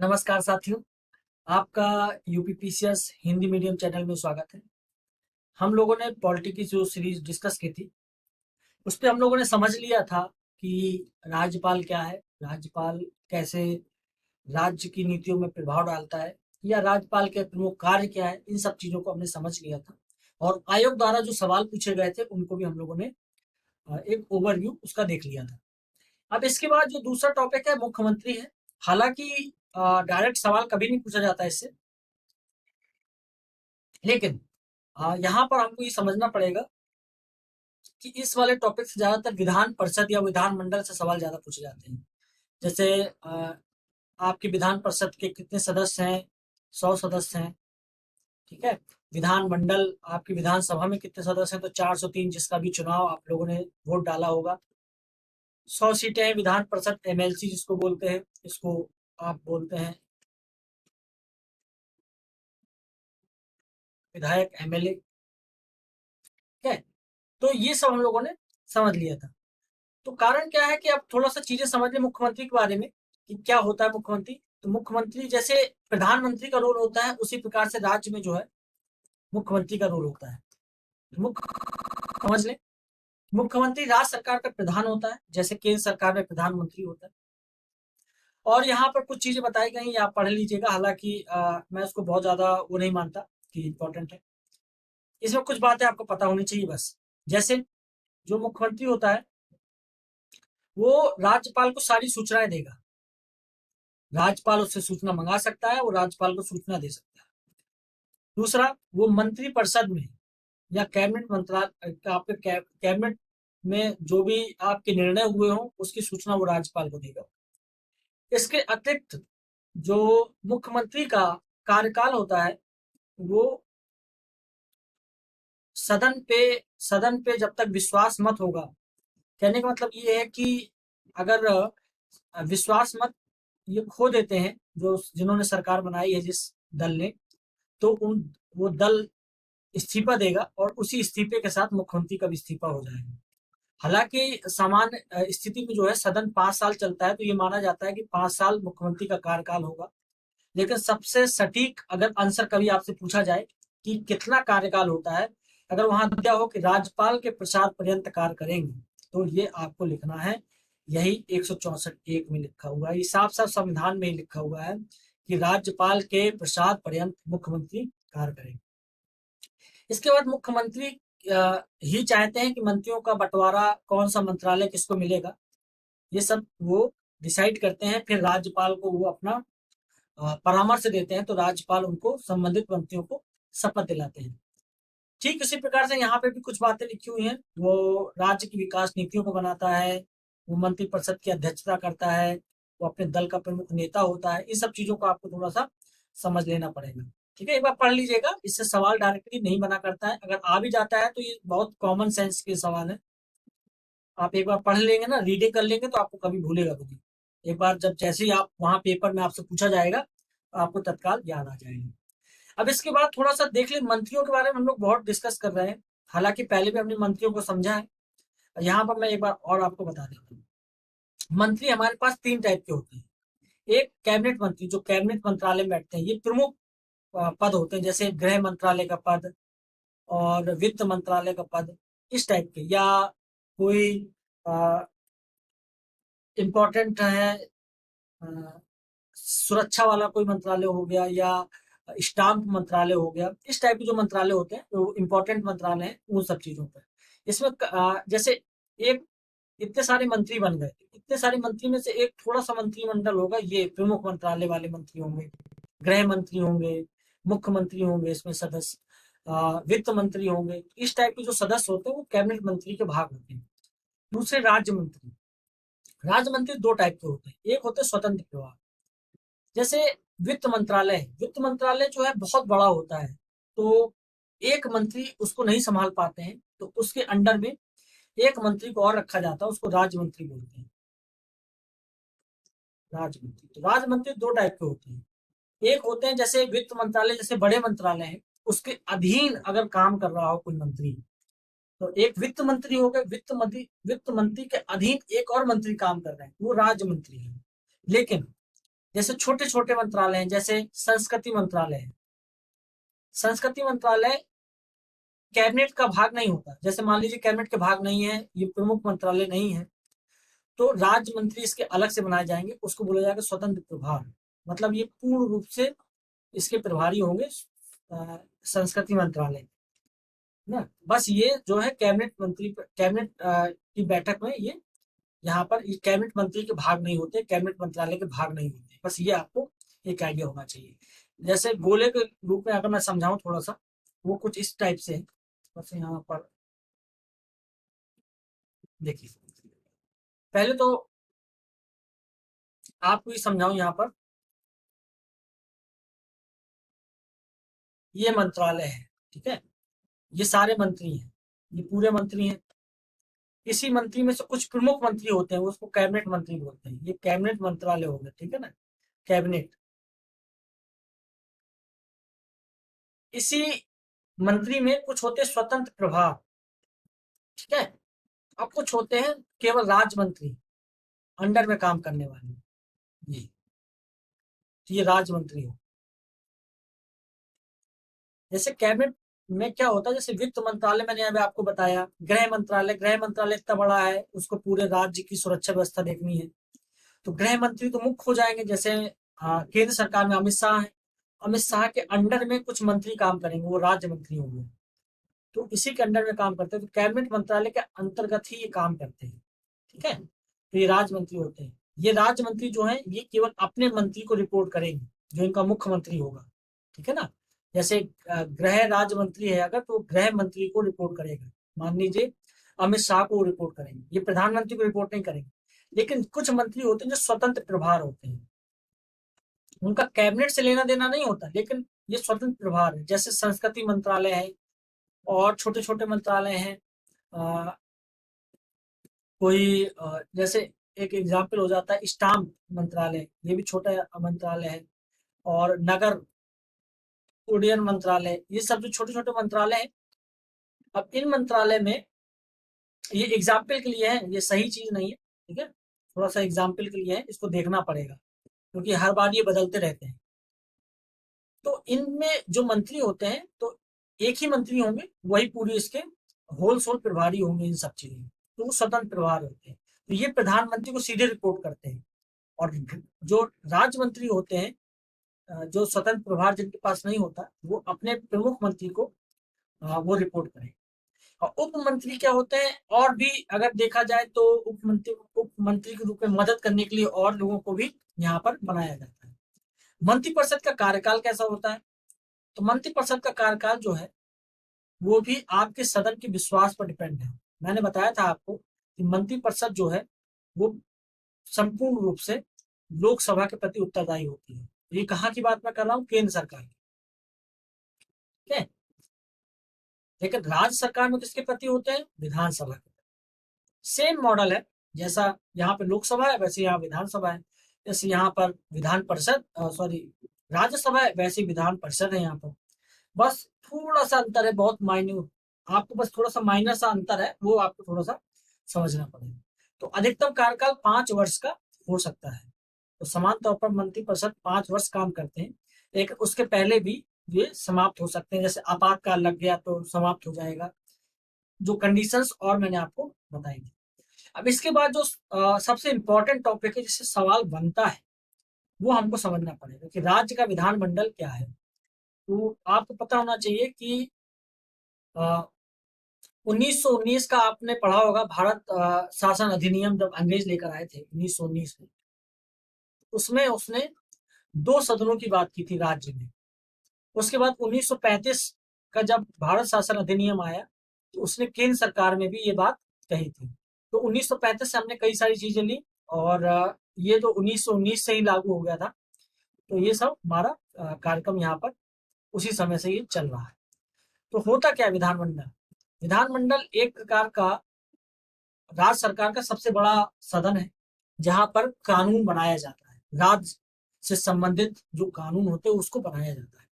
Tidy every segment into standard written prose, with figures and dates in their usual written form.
नमस्कार साथियों, आपका यूपीपीसीएस हिंदी मीडियम चैनल में स्वागत है। हम लोगों ने पॉलिटी की जो सीरीज डिस्कस की थी, उस पे हम लोगों ने समझ लिया था कि राज्यपाल क्या है, राज्यपाल कैसे राज्य की नीतियों में प्रभाव डालता है या राज्यपाल के प्रमुख कार्य क्या है। इन सब चीज़ों को हमने समझ लिया था और आयोग द्वारा जो सवाल पूछे गए थे, उनको भी हम लोगों ने एक ओवरव्यू उसका देख लिया था। अब इसके बाद जो दूसरा टॉपिक है, मुख्यमंत्री है। हालांकि डायरेक्ट सवाल कभी नहीं पूछा जाता इससे, लेकिन यहाँ पर हमको ये समझना पड़ेगा कि इस वाले टॉपिक से ज्यादातर विधान परिषद या विधानमंडल से सवाल ज्यादा पूछे जाते हैं। जैसे आपके विधान परिषद के कितने सदस्य हैं? 100 सदस्य हैं। ठीक है। विधानमंडल आपकी विधानसभा में कितने सदस्य हैं? तो 403, जिसका भी चुनाव आप लोगों ने वोट डाला होगा। 100 सीटें हैं विधान परिषद, एमएलसी जिसको बोलते हैं, इसको आप बोलते हैं विधायक, एमएलए। ठीक है। तो ये सब हम लोगों ने समझ लिया था। तो कारण क्या है कि अब थोड़ा सा चीजें समझ लें मुख्यमंत्री के बारे में कि क्या होता है मुख्यमंत्री। तो मुख्यमंत्री जैसे प्रधानमंत्री का रोल होता है, उसी प्रकार से राज्य में जो है मुख्यमंत्री का रोल होता है। मुख्य समझ लें, मुख्यमंत्री राज्य सरकार का प्रधान होता है, जैसे केंद्र सरकार में प्रधानमंत्री होता है। और यहाँ पर कुछ चीजें बताई गई, आप पढ़ लीजिएगा। हालांकि मैं उसको बहुत ज्यादा वो नहीं मानता कि इंपॉर्टेंट है। इसमें कुछ बातें आपको पता होनी चाहिए बस। जैसे जो मुख्यमंत्री होता है, वो राज्यपाल को सारी सूचनाएं देगा। राज्यपाल उससे सूचना मंगा सकता है, वो राज्यपाल को सूचना दे सकता है। दूसरा, वो मंत्रिपरिषद में या कैबिनेट मंत्रालय, आपके कैबिनेट में जो भी आपके निर्णय हुए हों, उसकी सूचना वो राज्यपाल को देगा। इसके अतिरिक्त जो मुख्यमंत्री का कार्यकाल होता है, वो सदन पे जब तक विश्वास मत होगा। कहने का मतलब ये है कि अगर विश्वास मत ये खो देते हैं जो जिन्होंने सरकार बनाई है, जिस दल ने, तो उन वो दल इस्तीफा देगा और उसी इस्तीफे के साथ मुख्यमंत्री का भी इस्तीफा हो जाएगा। हालांकि सामान्य स्थिति में जो है सदन 5 साल चलता है, तो ये माना जाता है कि 5 साल मुख्यमंत्री का कार्यकाल होगा। लेकिन सबसे सटीक अगर आंसर कभी आपसे पूछा जाए कि कितना कार्यकाल होता है, अगर वहां दिया हो कि राज्यपाल के प्रसाद पर्यंत कार्य करेंगे, तो ये आपको लिखना है। यही 164(1) में लिखा हुआ है, ये साफ साफ संविधान में ही लिखा हुआ है कि राज्यपाल के प्रसाद पर्यंत मुख्यमंत्री कार्य करेंगे। इसके बाद मुख्यमंत्री ही चाहते हैं कि मंत्रियों का बंटवारा, कौन सा मंत्रालय किसको मिलेगा, ये सब वो डिसाइड करते हैं। फिर राज्यपाल को वो अपना परामर्श देते हैं, तो राज्यपाल उनको संबंधित मंत्रियों को शपथ दिलाते हैं। ठीक इसी प्रकार से यहाँ पे भी कुछ बातें लिखी हुई हैं। वो राज्य की विकास नीतियों को बनाता है, वो मंत्रिपरिषद की अध्यक्षता करता है, वो अपने दल का प्रमुख नेता होता है। इन सब चीजों को आपको थोड़ा सा समझ लेना पड़ेगा। ठीक है, एक बार पढ़ लीजिएगा, इससे सवाल डायरेक्टली नहीं बना करता है। अगर आ भी जाता है तो ये बहुत कॉमन सेंस के सवाल है। आप एक बार पढ़ लेंगे ना, रीडिंग कर लेंगे, तो आपको कभी भूलेगा भी नहीं। एक बार जब जैसे ही आप वहां पेपर में आपसे पूछा जाएगा, तो आपको तत्काल याद आ जाएगा। अब इसके बाद थोड़ा सा देख ले, मंत्रियों के बारे में हम लोग बहुत डिस्कस कर रहे हैं। हालांकि पहले भी हमने मंत्रियों को समझा है। यहाँ पर मैं एक बार और आपको बता देता हूँ। मंत्री हमारे पास 3 टाइप के होते हैं। एक कैबिनेट मंत्री, जो कैबिनेट मंत्रालय में बैठते हैं, ये प्रमुख पद होते हैं, जैसे गृह मंत्रालय का पद और वित्त मंत्रालय का पद, इस टाइप के। या कोई इम्पोर्टेंट है, अ, सुरक्षा वाला कोई मंत्रालय हो गया, या स्टाम्प मंत्रालय हो गया, इस टाइप के जो मंत्रालय होते हैं, जो इंपॉर्टेंट मंत्रालय हैं, उन सब चीजों पर। इसमें जैसे एक इतने सारे मंत्री बन गए, इतने सारे मंत्री में से एक थोड़ा सा मंत्रिमंडल होगा, ये प्रमुख मंत्रालय वाले मंत्री होंगे। गृह मंत्री होंगे, मुख्यमंत्री होंगे इसमें सदस्य, वित्त मंत्री होंगे। इस टाइप के जो सदस्य होते हैं, वो कैबिनेट मंत्री के भाग होते हैं। दूसरे, राज्य मंत्री। राज्य मंत्री 2 टाइप के होते हैं। एक होते हैं स्वतंत्र विभाग, जैसे वित्त मंत्रालय है। वित्त मंत्रालय जो है बहुत बड़ा होता है, तो एक मंत्री उसको नहीं संभाल पाते हैं, तो उसके अंडर में एक मंत्री को और रखा जाता है, उसको राज्य मंत्री बोलते हैं। राज्य मंत्री, तो राज्य मंत्री 2 टाइप के होते हैं। एक होते हैं जैसे वित्त मंत्रालय, जैसे बड़े मंत्रालय हैं, उसके अधीन अगर काम कर रहा हो कोई मंत्री, तो एक वित्त मंत्री हो गए। वित्त मंत्री के अधीन एक और मंत्री काम कर रहे हैं, वो राज्य मंत्री है। लेकिन जैसे छोटे छोटे मंत्रालय हैं, जैसे संस्कृति मंत्रालय है। संस्कृति मंत्रालय कैबिनेट का भाग नहीं होता। जैसे मान लीजिए कैबिनेट के भाग नहीं है, ये प्रमुख मंत्रालय नहीं है, तो राज्य मंत्री इसके अलग से बनाए जाएंगे, उसको बोला जाएगा स्वतंत्र प्रभार। मतलब ये पूर्ण रूप से इसके प्रभारी होंगे संस्कृति मंत्रालय ना। बस ये जो है कैबिनेट की बैठक में ये यहाँ पर ये कैबिनेट मंत्री के भाग नहीं होते, कैबिनेट मंत्रालय के भाग नहीं होते। बस ये आपको एक आइडिया होना चाहिए। जैसे गोले के रूप में अगर मैं समझाऊं थोड़ा सा, वो कुछ इस टाइप से है। बस यहाँ पर देखिए, पहले तो आपको ये समझाऊं यहाँ पर, ये मंत्रालय है, ठीक है, ये सारे मंत्री हैं, ये पूरे मंत्री हैं। इसी मंत्री में से कुछ प्रमुख मंत्री होते हैं, उसको कैबिनेट मंत्री बोलते हैं। ये कैबिनेट मंत्रालय हो गया, ठीक है ना, कैबिनेट। इसी मंत्री में कुछ होते हैं स्वतंत्र प्रभार, ठीक है, अब कुछ होते हैं केवल राज्य मंत्री, अंडर में काम करने वाले। ये तो ये राज्य मंत्री हो। जैसे कैबिनेट में क्या होता है, जैसे वित्त मंत्रालय मैंने अभी आपको बताया, गृह मंत्रालय इतना बड़ा है, उसको पूरे राज्य की सुरक्षा व्यवस्था देखनी है, तो गृह मंत्री तो मुख्य हो जाएंगे। जैसे केंद्र सरकार में अमित शाह है, अमित शाह के अंडर में कुछ मंत्री काम करेंगे, वो राज्य मंत्री होंगे, तो इसी के अंडर में काम करते हैं, तो कैबिनेट मंत्रालय के अंतर्गत ही ये काम करते हैं, ठीक है। तो ये राज्य मंत्री होते हैं। ये राज्य मंत्री जो है ये केवल अपने मंत्री को रिपोर्ट करेंगे, जो इनका मुख्यमंत्री होगा, ठीक है ना। जैसे गृह राज्य मंत्री है अगर, तो गृह मंत्री को रिपोर्ट करेगा। मान लीजिए अमित शाह को रिपोर्ट करेंगे, ये प्रधानमंत्री को रिपोर्ट नहीं करेंगे। लेकिन कुछ मंत्री होते हैं जो स्वतंत्र प्रभार होते हैं, उनका कैबिनेट से लेना देना नहीं होता, लेकिन ये स्वतंत्र प्रभार है। जैसे संस्कृति मंत्रालय है, और छोटे छोटे मंत्रालय हैं। अ, कोई जैसे एक एग्जाम्पल हो जाता है स्टाम्प मंत्रालय, ये भी छोटा मंत्रालय है। और नगर उड्डयन मंत्रालय, ये सब जो छोटे छोटे मंत्रालय हैं। अब इन मंत्रालय में, ये एग्जाम्पल के लिए है, ये सही चीज नहीं है, ठीक है, थोड़ा सा एग्जाम्पल के लिए है, इसको देखना पड़ेगा, क्योंकि हर बार ये बदलते रहते हैं। तो इनमें जो मंत्री होते हैं, तो एक ही मंत्री होंगे, वही पूरी इसके होल सोल प्रभारी होंगे इन सब चीजों में, तो वो स्वतंत्र प्रभार होते हैं। तो ये प्रधानमंत्री को सीधे रिपोर्ट करते हैं। और जो राज्य मंत्री होते हैं, जो स्वतंत्र प्रभार जिनके पास नहीं होता, वो अपने प्रमुख मंत्री को वो रिपोर्ट करें। और उप मंत्री क्या होते हैं, और भी अगर देखा जाए तो उप मंत्री के रूप में मदद करने के लिए और लोगों को भी यहाँ पर बनाया जाता है। मंत्रिपरिषद का कार्यकाल कैसा होता है, तो मंत्रिपरिषद का कार्यकाल जो है वो भी आपके सदन के विश्वास पर डिपेंड है। मैंने बताया था आपको कि मंत्रिपरिषद जो है वो संपूर्ण रूप से लोकसभा के प्रति उत्तरदायी होती है। ये कहाँ की बात मैं कर रहा हूँ, केंद्र सरकार की, ठीक है। लेकिन राज्य सरकार में किसके प्रति होते हैं, विधानसभा के। सेम मॉडल है, जैसा यहाँ पे लोकसभा है वैसे यहाँ विधानसभा है। जैसे यहाँ पर विधान परिषद, सॉरी, राज्यसभा है, वैसे विधान परिषद है यहाँ पर। बस थोड़ा सा अंतर है, बहुत माइन्यूट, आपको बस थोड़ा सा माइनर सा अंतर है, वो आपको थोड़ा सा समझना पड़ेगा। तो अधिकतम कार्यकाल 5 वर्ष का हो सकता है। तो समान तौर पर मंत्रिपरिषद 5 वर्ष काम करते हैं, लेकिन उसके पहले भी ये समाप्त हो सकते हैं। जैसे आपातकाल लग गया तो समाप्त हो जाएगा, जो कंडीशंस और मैंने आपको बताई थी। अब इसके बाद जो सबसे इंपॉर्टेंट टॉपिक है जिससे सवाल बनता है, वो हमको समझना पड़ेगा कि राज्य का विधानमंडल क्या है। तो आपको पता होना चाहिए कि 1919 का आपने पढ़ा होगा, भारत शासन अधिनियम जब अंग्रेज लेकर आए थे 1919 में, उसमें उसने 2 सदनों की बात की थी राज्य में। उसके बाद 1935 का जब भारत शासन अधिनियम आया, तो उसने केंद्र सरकार में भी ये बात कही थी। तो 1935 से हमने कई सारी चीजें ली, और ये तो 1919 से ही लागू हो गया था। तो ये सब हमारा कार्यक्रम यहाँ पर उसी समय से ये चल रहा है। तो होता क्या है विधानमंडल, विधानमंडल एक प्रकार का राज्य सरकार का सबसे बड़ा सदन है, जहां पर कानून बनाया जाता है। राज्य से संबंधित जो कानून होते हैं उसको बनाया जाता है।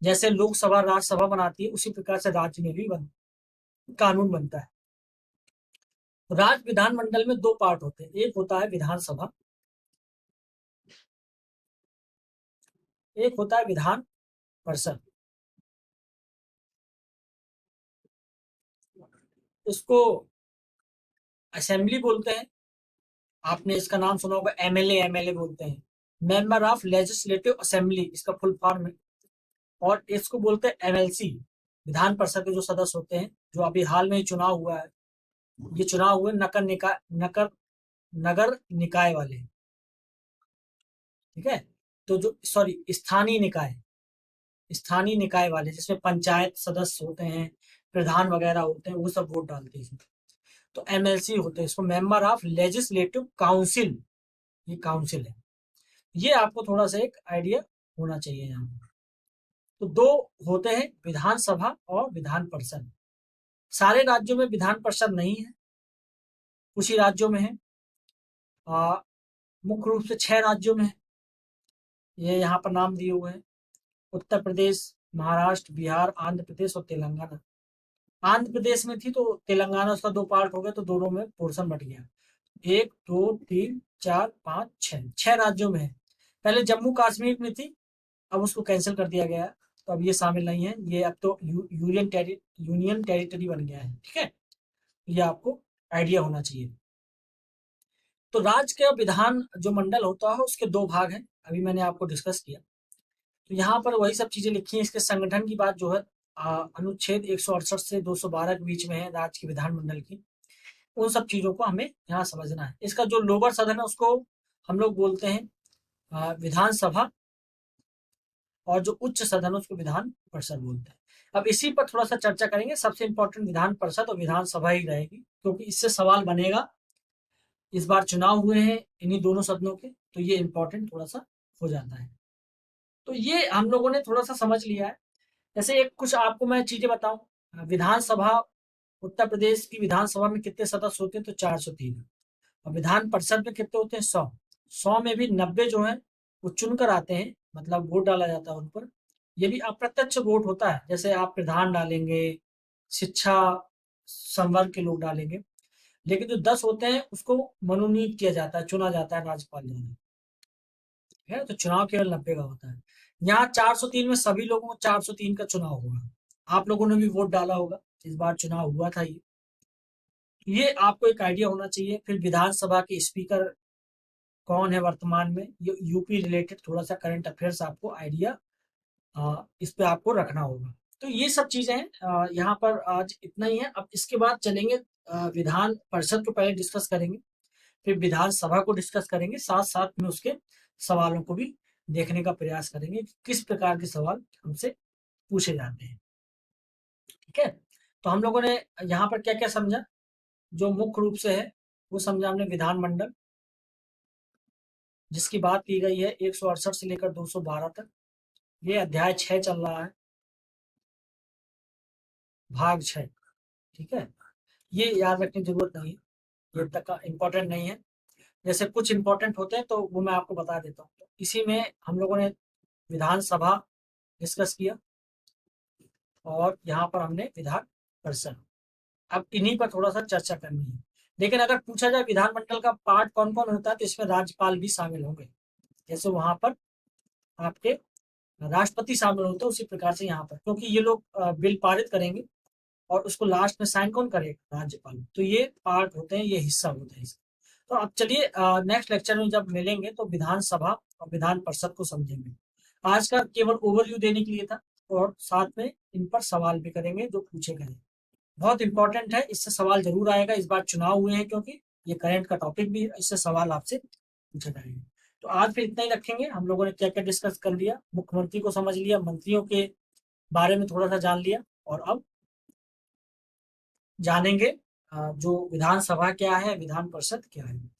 जैसे लोकसभा राज्यसभा बनाती है, उसी प्रकार से राज्य में भी कानून बनता है। राज्य विधानमंडल में 2 पार्ट होते हैं, एक होता है विधानसभा एक होता है विधान परिषद, इसको असेंबली बोलते हैं। आपने इसका नाम सुना होगा, एमएलए बोलते हैं, मेंबर ऑफ लेजिस्लेटिव असेंबली इसका फुल फॉर्म है। और इसको बोलते हैं एमएलसी, विधान परिषद के जो सदस्य होते हैं, जो अभी हाल में चुनाव हुआ है, ये चुनाव हुए नगर निकाय वाले, ठीक है। तो जो सॉरी स्थानीय निकाय वाले, जिसमें पंचायत सदस्य होते हैं, प्रधान वगैरह होते हैं, वो सब वोट डालते हैं इसमें। तो एमएलसी होते हैं, इसको मेंबर ऑफ लेजिस्लेटिव काउंसिल, ये काउंसिल है। ये आपको थोड़ा सा एक आइडिया होना चाहिए यहाँ पर। तो दो होते हैं, विधानसभा और विधान परिषद। सारे राज्यों में विधान परिषद नहीं है, कुछ ही राज्यों में है। मुख्य रूप से 6 राज्यों में है, ये यहाँ पर नाम दिए हुए हैं: उत्तर प्रदेश, महाराष्ट्र, बिहार, आंध्र प्रदेश और तेलंगाना। आंध्र प्रदेश में थी तो तेलंगाना उसका 2 पार्ट हो गया, तो दोनों में पोर्शन बट गया। 1 2 3 4 5 6 राज्यों में है। पहले जम्मू कश्मीर में थी, अब उसको कैंसिल कर दिया गया है, तो अब ये शामिल नहीं है, ये अब तो यूनियन टेरिटरी बन गया है, ठीक है। ये आपको आइडिया होना चाहिए। तो राज्य के विधान जो मंडल होता है उसके 2 भाग हैं, अभी मैंने आपको डिस्कस किया। तो यहाँ पर वही सब चीजें लिखी हैं। इसके संगठन की बात जो है अनुच्छेद 168 से 212 के बीच में है राज्य के विधानमंडल की। उन सब चीजों को हमें यहाँ समझना है। इसका जो लोअर सदन है उसको हम लोग बोलते हैं विधानसभा, और जो उच्च सदन है उसको विधान परिषद बोलते हैं। अब इसी पर थोड़ा सा चर्चा करेंगे। सबसे इंपॉर्टेंट विधान परिषद और विधानसभा ही रहेगी, क्योंकि इससे सवाल बनेगा। इस बार चुनाव हुए हैं इन्हीं दोनों सदनों के, तो ये इंपॉर्टेंट थोड़ा सा हो जाता है। तो ये हम लोगों ने थोड़ा सा समझ लिया है। जैसे एक कुछ आपको मैं चीजें बताऊं, विधानसभा, उत्तर प्रदेश की विधानसभा में कितने सदस्य होते हैं, तो 403। और विधान परिषद में कितने होते हैं, 100 में भी 90 जो है वो चुनकर आते हैं, मतलब वोट डाला जाता है उन पर। ये भी अप्रत्यक्ष वोट होता है, जैसे आप प्रधान डालेंगे, शिक्षा संवर्ग के लोग डालेंगे। लेकिन जो 10 होते हैं उसको मनोनीत किया जाता है, चुना जाता है राज्यपाल द्वारा, है। तो चुनाव केवल 90 का होता है। यहाँ 403 में सभी लोगों को 403 का चुनाव होगा। आप लोगों ने भी वोट डाला होगा, इस बार चुनाव हुआ था ये आपको एक आइडिया होना चाहिए। फिर विधानसभा के स्पीकर कौन है वर्तमान में, ये यूपी रिलेटेड थोड़ा सा करंट अफेयर्स आपको आइडिया इस पे आपको रखना होगा। तो ये सब चीजें हैं। यहाँ पर आज इतना ही है। अब इसके बाद चलेंगे विधान परिषद को पहले डिस्कस करेंगे, फिर विधानसभा को डिस्कस करेंगे, साथ साथ में उसके सवालों को भी देखने का प्रयास करेंगे कि किस प्रकार के सवाल हमसे पूछे जाते हैं, ठीक है। तो हम लोगों ने यहाँ पर क्या क्या समझा, जो मुख्य रूप से है वो समझा हमने विधानमंडल, जिसकी बात की गई है 168 से लेकर 212 तक। ये अध्याय 6 चल रहा है, भाग 6, ठीक है। ये याद रखने की जरूरत नहीं है, ये तक का इंपॉर्टेंट नहीं है। जैसे कुछ इंपॉर्टेंट होते हैं तो वो मैं आपको बता देता हूँ। तो इसी में हम लोगों ने विधानसभा डिस्कस किया, और यहाँ पर हमने विधान परिषद। अब इन्हीं पर थोड़ा सा चर्चा करनी है। लेकिन अगर पूछा जाए विधानमंडल का पार्ट कौन कौन होता है, तो इसमें राज्यपाल भी शामिल होंगे। जैसे वहां पर आपके राष्ट्रपति शामिल होते हैं, उसी प्रकार से यहाँ पर, क्योंकि ये लोग बिल पारित करेंगे और उसको लास्ट में साइन कौन करेगा, राज्यपाल। तो ये पार्ट होते हैं, ये हिस्सा होते हैं इसका। तो अब चलिए नेक्स्ट लेक्चर में जब मिलेंगे तो विधानसभा और विधान परिषद को समझेंगे। आज का केवल ओवरव्यू देने के लिए था, और साथ में इन पर सवाल भी करेंगे जो पूछे गए। बहुत इंपॉर्टेंट है, इससे सवाल जरूर आएगा। इस बार चुनाव हुए हैं, क्योंकि ये करंट का टॉपिक भी है, इससे सवाल आपसे पूछे जाएंगे। तो आज फिर इतना ही रखेंगे। हम लोगों ने क्या क्या डिस्कस कर लिया, मुख्यमंत्री को समझ लिया, मंत्रियों के बारे में थोड़ा सा जान लिया, और अब जानेंगे जो विधानसभा क्या है, विधान परिषद क्या है।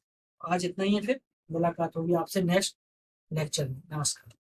आज इतना ही है, फिर मुलाकात होगी आपसे नेक्स्ट लेक्चर में। नमस्कार।